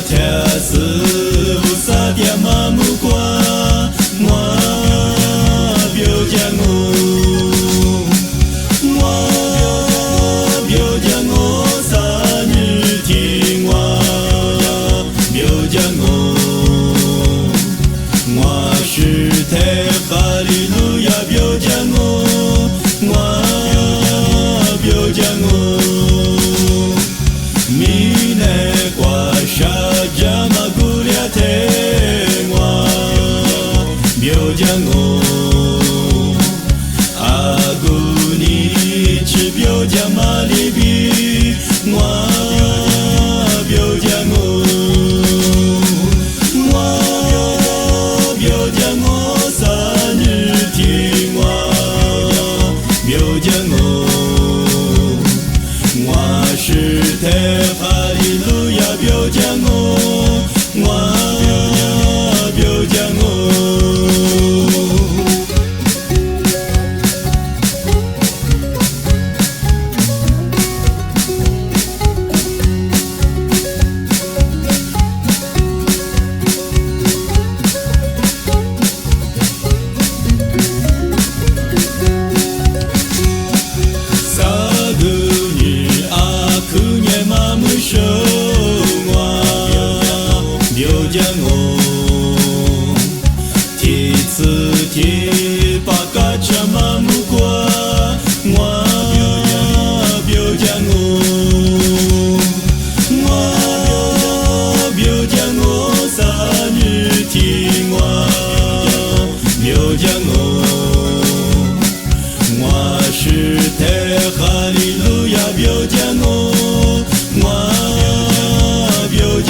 天是无啥点嘛木瓜，我表姐我表姐我生日天我表姐我是太哈利路亚表姐我表姐米内瓜沙加马古列天我表姐阿古尼吃表姐马里比我表姐我表姐生日天我表姐我是太哈利路亚表姐我表姐表姐提次提巴嘎cha嘛木瓜，我表姐我表姐生日天我表姐我是太哈利路亚表姐我表姐